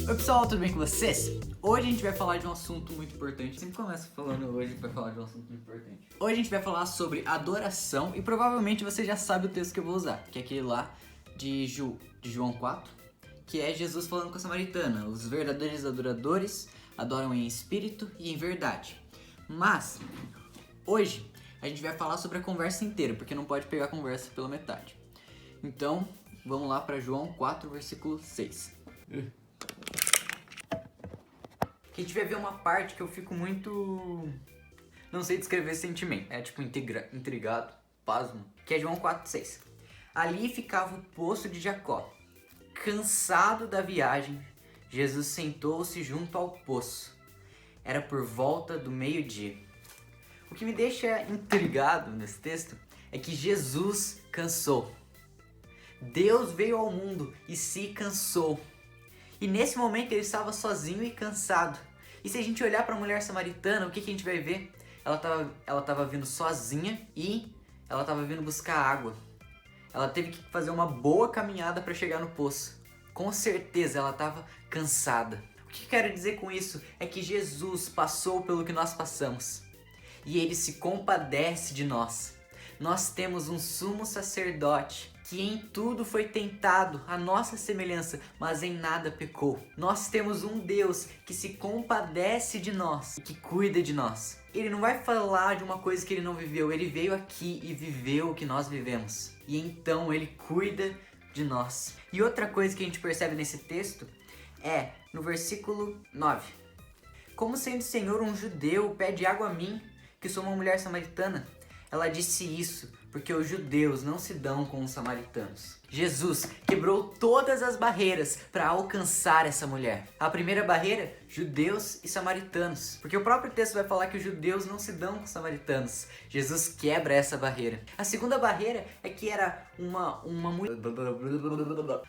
Oi pessoal, tudo bem com vocês? Hoje a gente vai falar de um assunto muito importante. Eu sempre começo falando hoje para falar de um assunto muito importante. Hoje a gente vai falar sobre adoração e provavelmente você já sabe o texto que eu vou usar, que é aquele lá de João 4, que é Jesus falando com a samaritana. Os verdadeiros adoradores adoram em espírito e em verdade. Mas hoje a gente vai falar sobre a conversa inteira, porque não pode pegar a conversa pela metade. Então, vamos lá para João 4, versículo 6. Que a gente vai ver uma parte que eu fico muito... não sei descrever esse sentimento. É tipo intrigado, pasmo. Que é João 4,6. Ali ficava o poço de Jacó. Cansado da viagem, Jesus sentou-se junto ao poço. Era por volta do meio-dia. O que me deixa intrigado nesse texto é que Jesus cansou. Deus veio ao mundo e se cansou. E nesse momento ele estava sozinho e cansado. E se a gente olhar para a mulher samaritana, o que a gente vai ver? Ela estava vindo sozinha e ela estava vindo buscar água. Ela teve que fazer uma boa caminhada para chegar no poço. Com certeza ela estava cansada. O que eu quero dizer com isso é que Jesus passou pelo que nós passamos. E ele se compadece de nós. Nós temos um sumo sacerdote que em tudo foi tentado à nossa semelhança, mas em nada pecou. Nós temos um Deus que se compadece de nós e que cuida de nós. Ele não vai falar de uma coisa que ele não viveu, ele veio aqui e viveu o que nós vivemos. E então ele cuida de nós. E outra coisa que a gente percebe nesse texto é no versículo 9. Como sendo o Senhor um judeu pede água a mim, que sou uma mulher samaritana? Ela disse isso porque os judeus não se dão com os samaritanos. Jesus quebrou todas as barreiras para alcançar essa mulher. A primeira barreira, judeus e samaritanos. Porque o próprio texto vai falar que os judeus não se dão com os samaritanos. Jesus quebra essa barreira. A segunda barreira é que era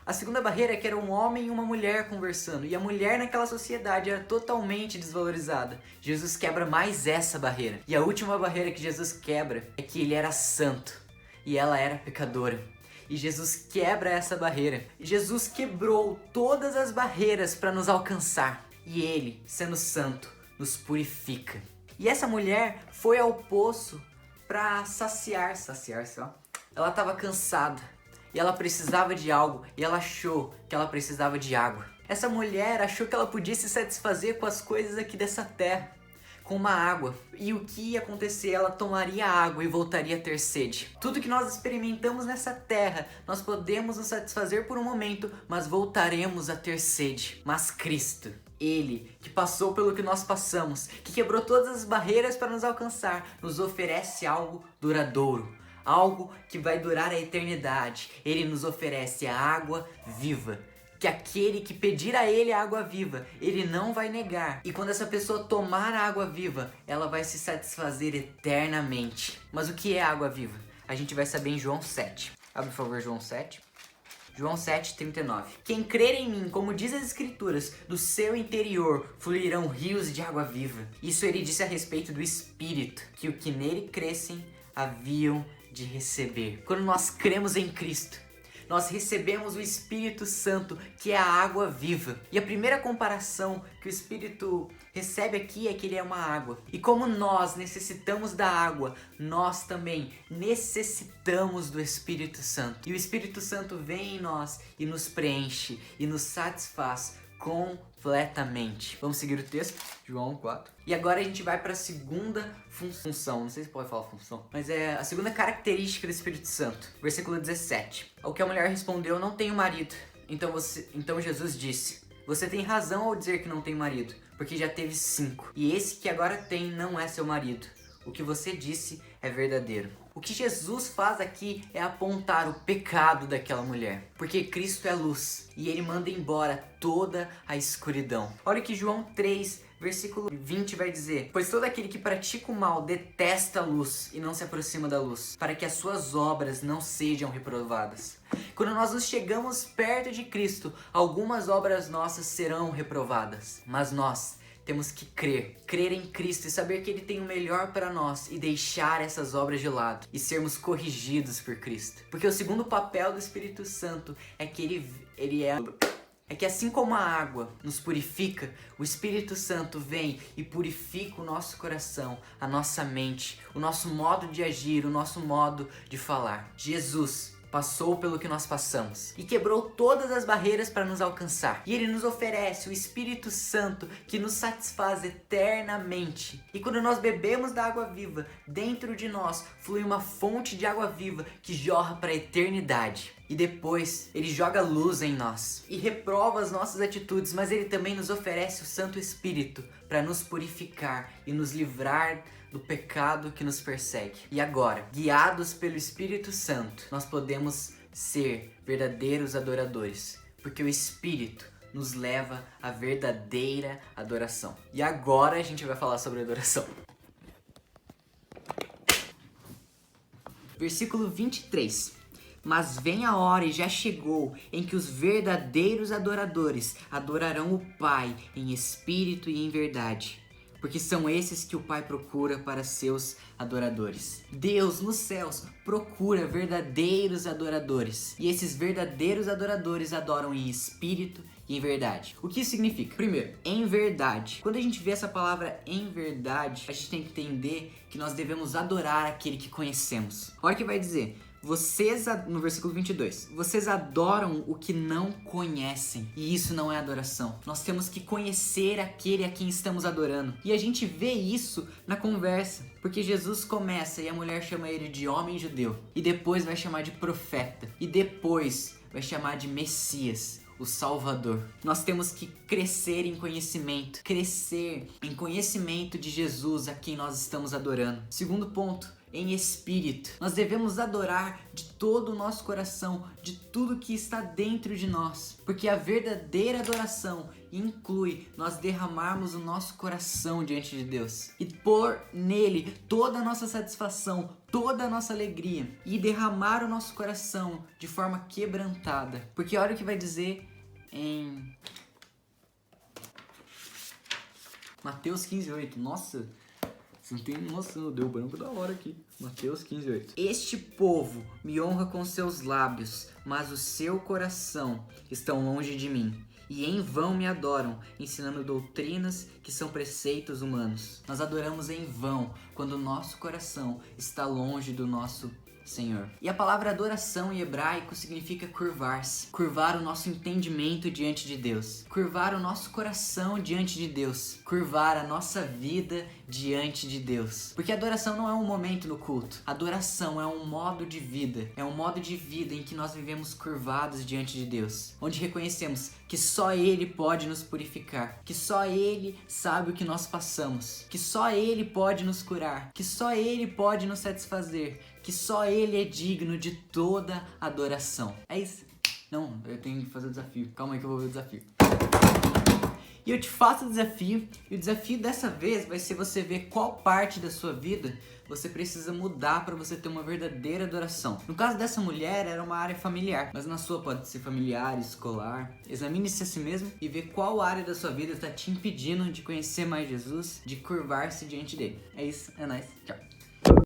A segunda barreira é que era um homem e uma mulher conversando. E a mulher naquela sociedade era totalmente desvalorizada. Jesus quebra mais essa barreira. E a última barreira que Jesus quebra é que ele era santo e ela era pecadora. E Jesus quebra essa barreira. Jesus quebrou todas as barreiras para nos alcançar. E ele, sendo santo, nos purifica. E essa mulher foi ao poço para saciar-se, ó. Ela estava cansada e ela precisava de algo, e ela achou que ela precisava de água. Essa mulher achou que ela podia se satisfazer com as coisas aqui dessa terra, com uma água. E o que ia acontecer? Ela tomaria água e voltaria a ter sede. Tudo que nós experimentamos nessa terra, nós podemos nos satisfazer por um momento, mas voltaremos a ter sede. Mas Cristo, Ele, que passou pelo que nós passamos, que quebrou todas as barreiras para nos alcançar, nos oferece algo duradouro, algo que vai durar a eternidade. Ele nos oferece a água viva, que aquele que pedir a ele a água viva, ele não vai negar. E quando essa pessoa tomar a água viva, ela vai se satisfazer eternamente. Mas o que é água viva? A gente vai saber em João 7. Abre, por favor, João 7. João 7,39. Quem crer em mim, como diz as escrituras, do seu interior fluirão rios de água viva. Isso ele disse a respeito do Espírito, que o que nele crescem haviam de receber. Quando nós cremos em Cristo, nós recebemos o Espírito Santo, que é a água viva. E a primeira comparação que o Espírito recebe aqui é que ele é uma água. E como nós necessitamos da água, nós também necessitamos do Espírito Santo. E o Espírito Santo vem em nós e nos preenche e nos satisfaz completamente. Vamos seguir o texto, João 4. E agora a gente vai para a segunda função. Não sei se pode falar função, mas é a segunda característica do Espírito Santo. Versículo 17. Ao que a mulher respondeu: não tenho marido. Então Jesus disse: você tem razão ao dizer que não tem marido, porque já teve 5. E esse que agora tem não é seu marido. O que você disse é verdadeiro. O que Jesus faz aqui é apontar o pecado daquela mulher, porque Cristo é luz e ele manda embora toda a escuridão. Olha o que João 3, versículo 20 vai dizer: pois todo aquele que pratica o mal detesta a luz e não se aproxima da luz, para que as suas obras não sejam reprovadas. Quando nós nos chegamos perto de Cristo, algumas obras nossas serão reprovadas, mas nós temos que crer em Cristo e saber que Ele tem o melhor para nós e deixar essas obras de lado e sermos corrigidos por Cristo. Porque o segundo papel do Espírito Santo é que ele é é que assim como a água nos purifica, o Espírito Santo vem e purifica o nosso coração, a nossa mente, o nosso modo de agir, o nosso modo de falar. Jesus passou pelo que nós passamos e quebrou todas as barreiras para nos alcançar. E Ele nos oferece o Espírito Santo que nos satisfaz eternamente. E quando nós bebemos da água viva, dentro de nós flui uma fonte de água viva que jorra para a eternidade. E depois Ele joga luz em nós e reprova as nossas atitudes, mas Ele também nos oferece o Santo Espírito para nos purificar e nos livrar do pecado que nos persegue. E agora, guiados pelo Espírito Santo, nós podemos ser verdadeiros adoradores, porque o Espírito nos leva à verdadeira adoração. E agora a gente vai falar sobre adoração. Versículo 23. Mas vem a hora e já chegou em que os verdadeiros adoradores adorarão o Pai em espírito e em verdade, porque são esses que o Pai procura para seus adoradores. Deus nos céus procura verdadeiros adoradores, e esses verdadeiros adoradores adoram em espírito e em verdade. O que isso significa? Primeiro, em verdade. Quando a gente vê essa palavra em verdade, a gente tem que entender que nós devemos adorar aquele que conhecemos. Olha o que vai dizer. No versículo 22, vocês adoram o que não conhecem, e isso não é adoração. Nós temos que conhecer aquele a quem estamos adorando, e a gente vê isso na conversa, porque Jesus começa e a mulher chama ele de homem judeu, e depois vai chamar de profeta, e depois vai chamar de Messias, o Salvador. Nós temos que crescer em conhecimento de Jesus a quem nós estamos adorando. Segundo ponto, em espírito. Nós devemos adorar de todo o nosso coração, de tudo que está dentro de nós, porque a verdadeira adoração inclui nós derramarmos o nosso coração diante de Deus e pôr nele toda a nossa satisfação, toda a nossa alegria e derramar o nosso coração de forma quebrantada. Porque olha o que vai dizer em Mateus 15:8. Nossa, você não tem noção, deu branco da hora aqui. Mateus 15:8. Este povo me honra com seus lábios, mas o seu coração estão longe de mim. E em vão me adoram, ensinando doutrinas que são preceitos humanos. Nós adoramos em vão quando o nosso coração está longe do nosso Senhor. E a palavra adoração em hebraico significa curvar-se, curvar o nosso entendimento diante de Deus, curvar o nosso coração diante de Deus, curvar a nossa vida diante de Deus. Porque adoração não é um momento no culto, adoração é um modo de vida, em que nós vivemos curvados diante de Deus, onde reconhecemos que só Ele pode nos purificar, que só Ele sabe o que nós passamos, que só Ele pode nos curar, que só Ele pode nos satisfazer, que só Ele é digno de toda adoração. É isso. Não, eu tenho que fazer o desafio. Calma aí que eu vou ver o desafio. E eu te faço o desafio, e o desafio dessa vez vai ser você ver qual parte da sua vida você precisa mudar para você ter uma verdadeira adoração. No caso dessa mulher, era uma área familiar, mas na sua pode ser familiar, escolar. Examine-se a si mesmo e vê qual área da sua vida está te impedindo de conhecer mais Jesus, de curvar-se diante dele. É isso, é nóis, tchau.